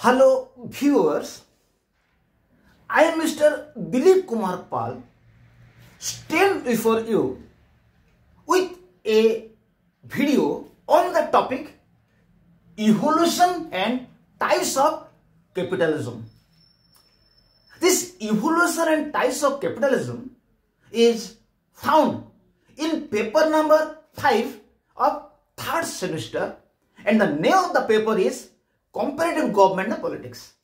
Hello viewers, I am Mr. Dilip Kumar Pal, stand before you with a video on the topic evolution and types of capitalism. This evolution and types of capitalism is found in paper number 5 of 3rd semester, and the name of the paper is Comparative Government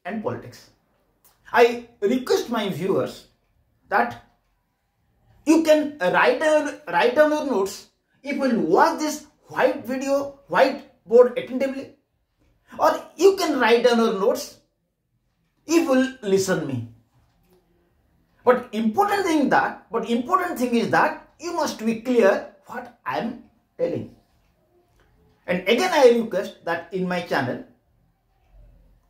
and Politics. I request my viewers that you can write down your notes if you will watch this whiteboard attentively, or you can write down your notes if you will listen me. But important thing is that you must be clear what I am telling. And again I request that in my channel,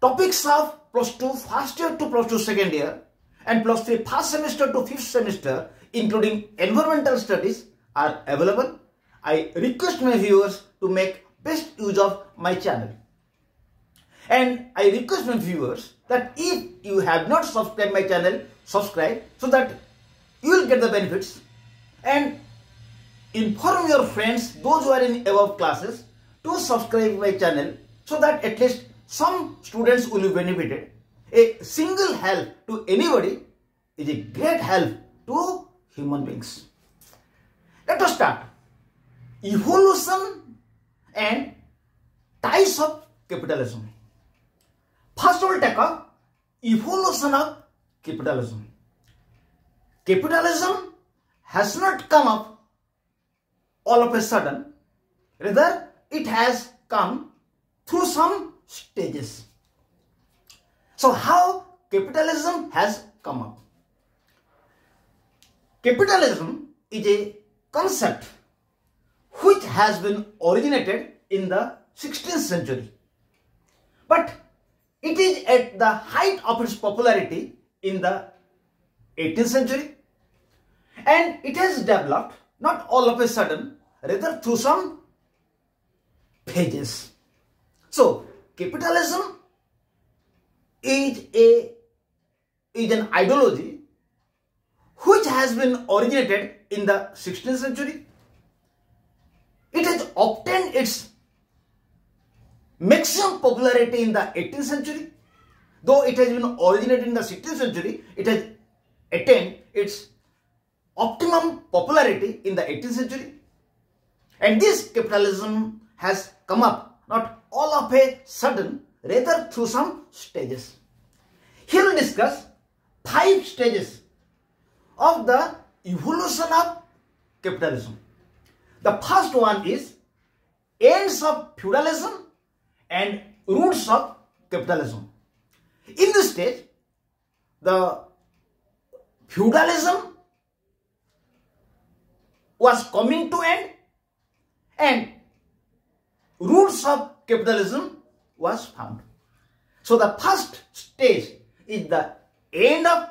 topics of plus 2 first year to plus 2 second year and plus 3 first semester to 5th semester, including environmental studies, are available. I request my viewers to make best use of my channel. And I request my viewers that if you have not subscribed my channel, subscribe so that you will get the benefits, and inform your friends, those who are in above classes, to subscribe my channel so that at least some students will be benefited. A single help to anybody is a great help to human beings. Let us start. Evolution and types of capitalism. First we will take up evolution of capitalism. Capitalism has not come up all of a sudden. Rather, it has come through some stages. So how capitalism has come up? Capitalism is a concept which has been originated in the 16th century, but it is at the height of its popularity in the 18th century, and it has developed not all of a sudden, rather through some phases. So capitalism is an ideology which has been originated in the 16th century. It has obtained its maximum popularity in the 18th century. Though it has been originated in the 16th century, it has attained its optimum popularity in the 18th century. And this capitalism has come up not all of a sudden, rather through some stages. Here we will discuss 5 stages of the evolution of capitalism. The first one is ends of feudalism and roots of capitalism. In this stage, the feudalism was coming to end and roots of capitalism was found. So the first stage is the ends of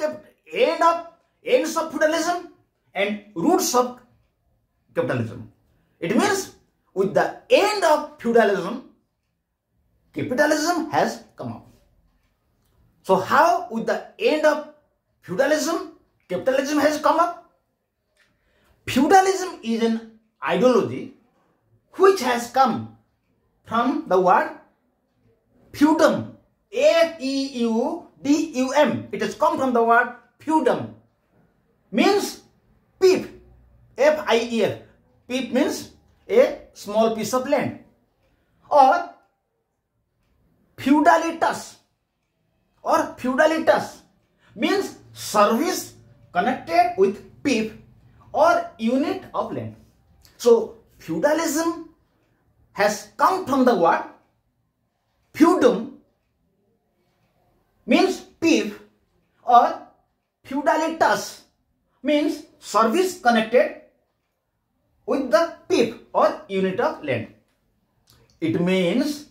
feudalism and roots of capitalism. It means with the end of feudalism, capitalism has come up. So how with the end of feudalism, capitalism has come up? Feudalism is an ideology which has come from the word feudum, F-E-U-D-U-M. It has come from the word feudum, means fief, F-I-E-F. Fief means a small piece of land, or feudalitas means service connected with fief or unit of land. So feudalism has come from the word feudum, means fief, or feudalitas means service connected with the fief or unit of land. It means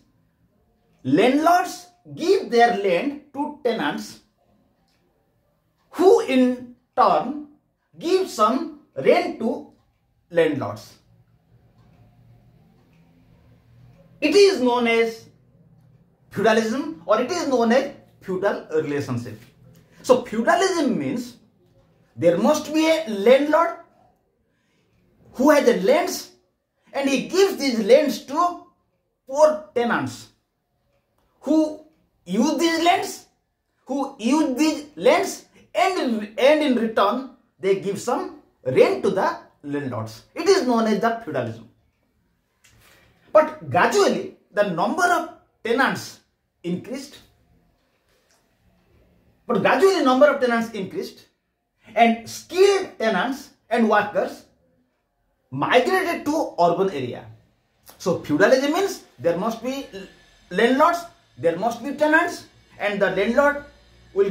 landlords give their land to tenants, who in turn give some rent to landlords. It is known as feudalism, or it is known as feudal relationship. So feudalism means there must be a landlord who has the lands and he gives these lands to poor tenants who use these lands, and in return they give some rent to the landlords. It is known as the feudalism. But gradually the number of tenants increased. And skilled tenants and workers migrated to urban area. So feudalism means there must be landlords, there must be tenants, and the landlord will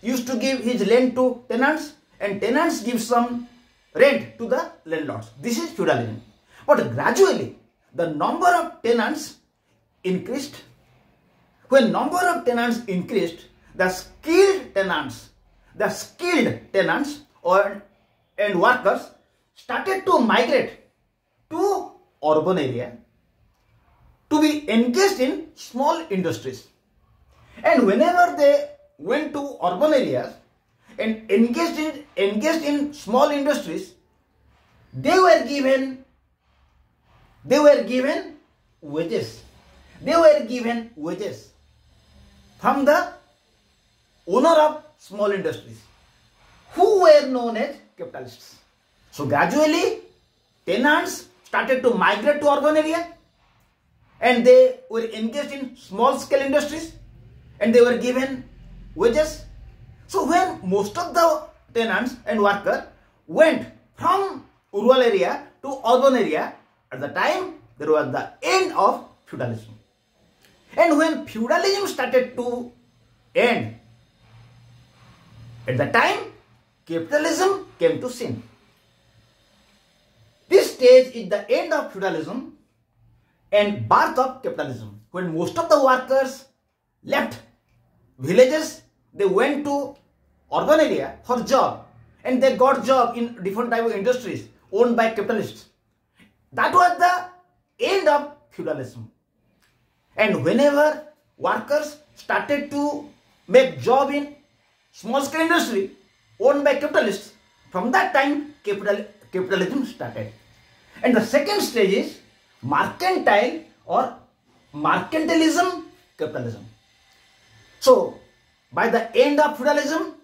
used to give his land to tenants, and tenants give some rent to the landlords. This is feudalism. But gradually the number of tenants increased. When number of tenants increased, the skilled tenants and workers started to migrate to urban area to be engaged in small industries. And whenever they went to urban areas and engaged in small industries, they were given wages. From the owner of small industries, who were known as capitalists. So gradually tenants started to migrate to urban area and they were engaged in small scale industries and they were given wages. So when most of the tenants and workers went from rural area to urban area, at the time there was the end of feudalism. And when feudalism started to end, at the time capitalism came to scene. This stage is the end of feudalism and birth of capitalism. When most of the workers left villages, they went to urban area for job and they got job in different type of industries owned by capitalists. That was the end of feudalism. And whenever workers started to make job in small scale industry owned by capitalists, from that time capitalism started. And the second stage is mercantile or mercantilism capitalism. So by the end of feudalism,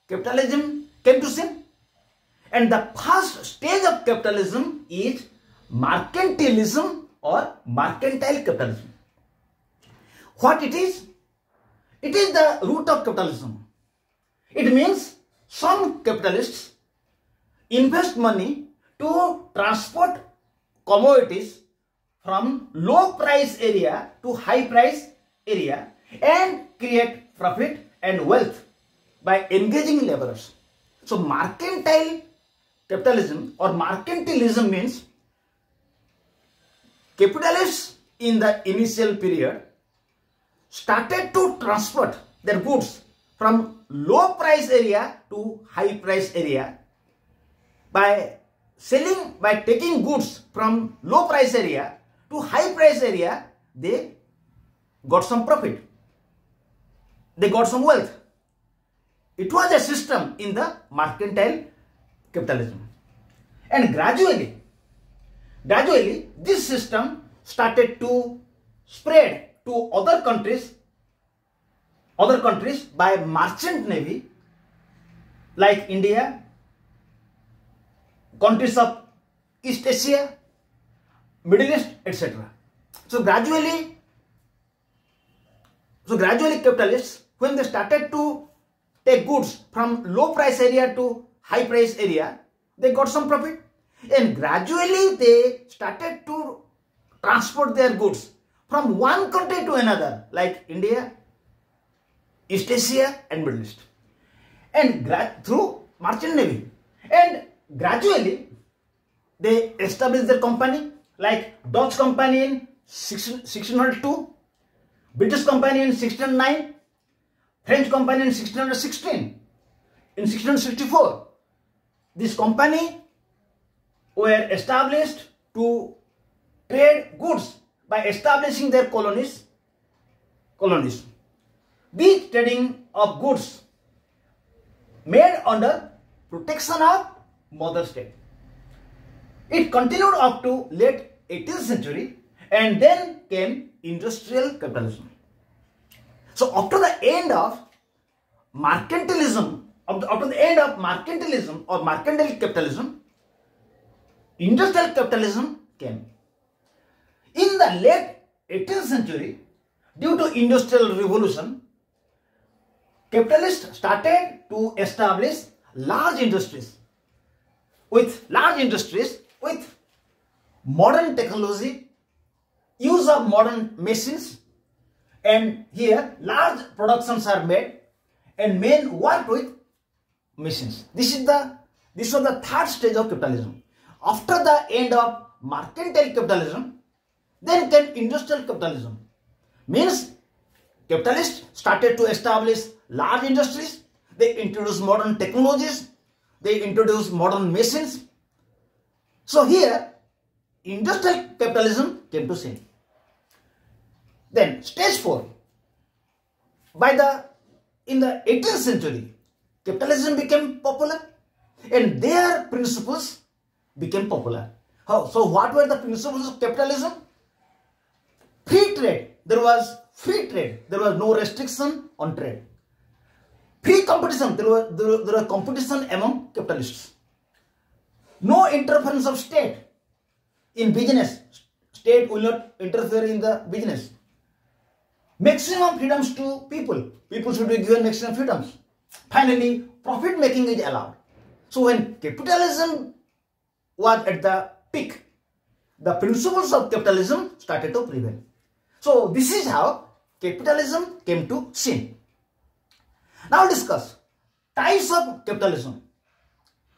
capitalism came to scene. And the first stage of capitalism is mercantilism or mercantile capitalism. What it is? It is the root of capitalism. It means some capitalists invest money to transport commodities from low price area to high price area and create profit and wealth by engaging laborers. So mercantile capitalism or mercantilism means capitalists in the initial period started to transport their goods from low price area to high price area. By taking goods from low price area to high price area, they got some profit. They got some wealth. It was a system in the mercantile capitalism. And gradually this system started to spread to other countries by merchant navy like India, countries of East Asia, Middle East, etc. So gradually capitalists, when they started to take goods from low price area to high price area, they got some profit. And gradually they started to transport their goods from one country to another like India, East Asia and Middle East, and through merchant navy. And gradually they established their company like Dutch company in 1602, British company in 1609, French company in 1616. In 1664, this company were established to trade goods by establishing their colonies colonies. The trading of goods made under protection of mother state. It continued up to late 18th century and then came industrial capitalism. So after the end of mercantilism, after the end of mercantilism or mercantile capitalism, industrial capitalism came. In the late 18th century, due to industrial revolution, capitalists started to establish large industries with modern technology, use of modern machines, and here large productions are made and men work with machines. This was the third stage of capitalism. After the end of mercantile capitalism, then came industrial capitalism. Means capitalists started to establish large industries, they introduced modern technologies, they introduced modern machines. So here industrial capitalism came to scene. Then stage 4. In the 18th century, capitalism became popular and their principles became popular. How? So what were the principles of capitalism? Free trade. There was free trade. There was no restriction on trade. Free competition. There was competition among capitalists. No interference of state in business. State will not interfere in the business. Maximum freedoms to people. People should be given maximum freedoms. Finally, profit making is allowed. So when capitalism was at the peak, the principles of capitalism started to prevail. So this is how capitalism came to scene. Now discuss types of capitalism.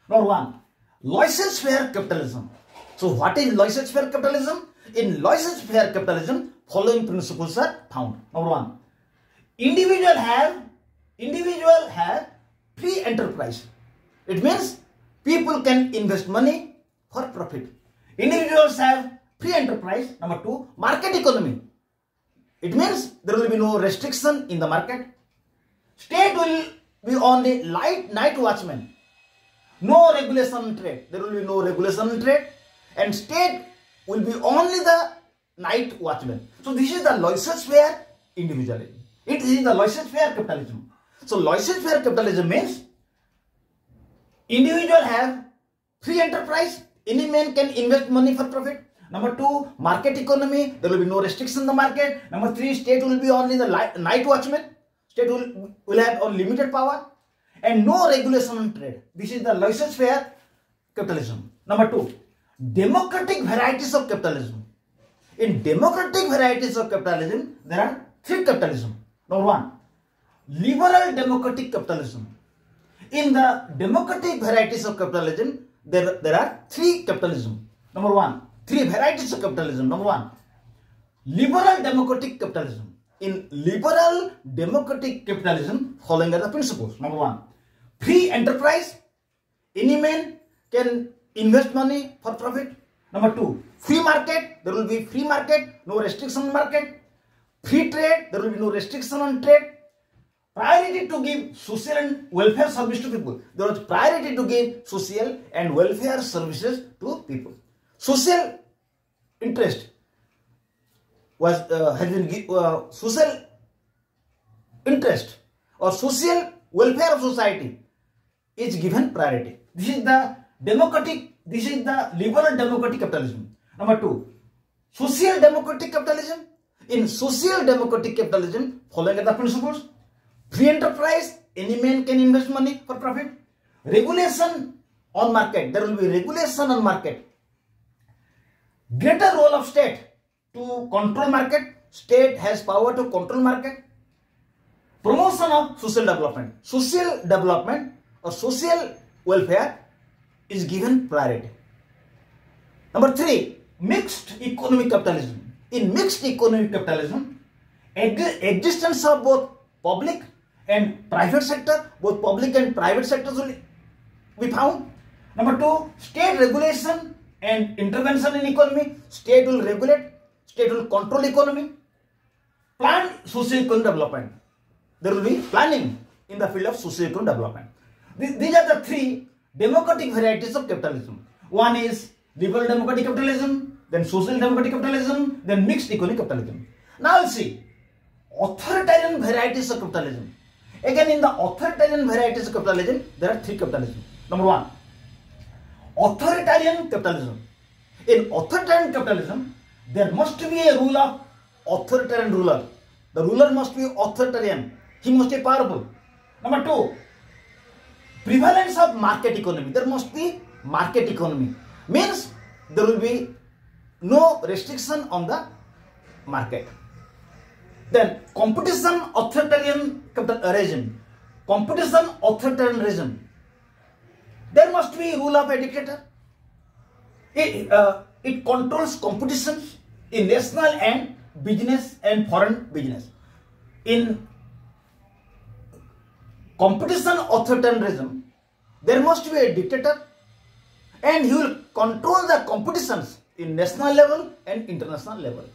Number 1, laissez-faire capitalism. So what is laissez-faire capitalism? In laissez-faire capitalism, following principles are found. Number 1, individual have free enterprise. It means people can invest money for profit. Individuals have free enterprise. Number 2, market economy. It means there will be no restriction in the market. State will be only night watchman. No regulation on trade. There will be no regulation on trade. And state will be only the night watchman. So this is the laissez-faire individualism. It is the laissez-faire capitalism. So laissez-faire capitalism means individual have free enterprise. Any man can invest money for profit. Number 2, market economy. There will be no restriction in the market. Number 3, state will be only the night watchman. State will have unlimited power. And no regulation on trade. This is the laissez-faire capitalism. Number 2, democratic varieties of capitalism. In democratic varieties of capitalism, there are 3 capitalism. Number 1, liberal democratic capitalism. In the democratic varieties of capitalism, there are 3 capitalism. Number 1, 3 varieties of capitalism. Number 1, liberal democratic capitalism. In liberal democratic capitalism, following are the principles. Number 1, free enterprise. Any man can invest money for profit. Number 2, free market. There will be free market, no restriction on market. Free trade. There will be no restriction on trade. Priority to give social and welfare service to people. There was priority to give social and welfare services to people. Social interest was social interest or social welfare of society is given priority. This is the liberal democratic capitalism. Number 2, social democratic capitalism. In social democratic capitalism, following are the principles: free enterprise, any man can invest money for profit. Regulation on market, there will be regulation on market. Greater role of state to control market. State has power to control market. Promotion of social development. Social development or social welfare is given priority. Number 3, mixed economic capitalism. In mixed economic capitalism, existence of both public and private sector, both public and private sectors will be found. Number 2, state regulation and intervention in economy. State will regulate, state will control economy. planned socio-economic development. There will be planning in the field of socio-economic development. These are the three democratic varieties of capitalism. One is liberal democratic capitalism, then social democratic capitalism, then mixed economic capitalism. Now we'll see authoritarian varieties of capitalism. Again, in the authoritarian varieties of capitalism, there are three capitalism. Number one, authoritarian capitalism. In authoritarian capitalism, there must be a rule of authoritarian ruler. The ruler must be authoritarian. He must be powerful. Number two, prevalence of market economy. There must be market economy. Means there will be no restriction on the market. Then competition authoritarian regime. Competition authoritarian regime. There must be rule of a dictator. It controls competition in national and business and foreign business. In competition authoritarian regime, there must be a dictator and he will control the competitions in national level and international level.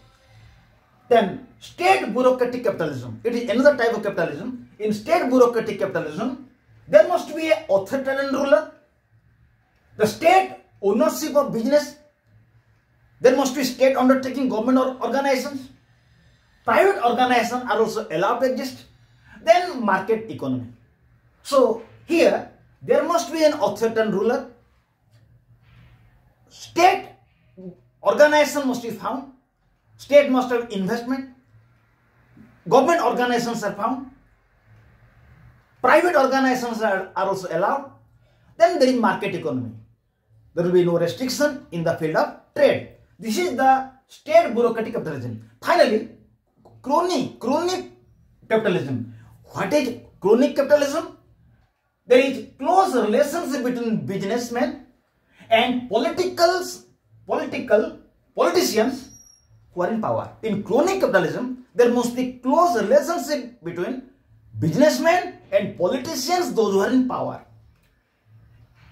Then state bureaucratic capitalism. It is another type of capitalism. In state bureaucratic capitalism, there must be an authoritarian ruler. The state ownership of business. There must be state undertaking, government or organizations. Private organizations are also allowed to exist. Then market economy. So here there must be an authoritarian ruler. State organization must be found. State must have investment. Government organizations are found. Private organizations are also allowed. Then there is market economy. There will be no restriction in the field of trade. This is the state bureaucratic capitalism. Finally, crony capitalism. What is crony capitalism? There is close relationship between businessmen and politicians who are in power. In crony capitalism, there must be close relationship between businessmen and politicians, those who are in power.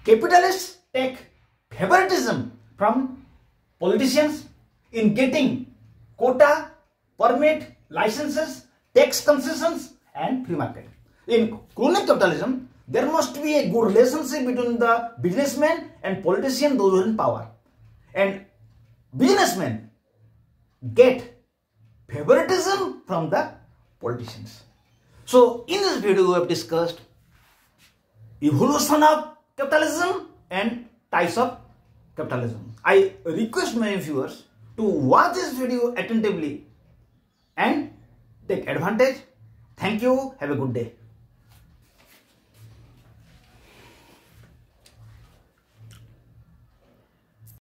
Capitalists take favoritism from politicians in getting quota, permit, licenses, tax concessions and free market. In crony capitalism, there must be a good relationship between the businessmen and politicians, those who are in power. And businessmen get favoritism from the politicians. So in this video we have discussed evolution of capitalism and types of capitalism. I request my viewers to watch this video attentively and take advantage. Thank you. Have a good day.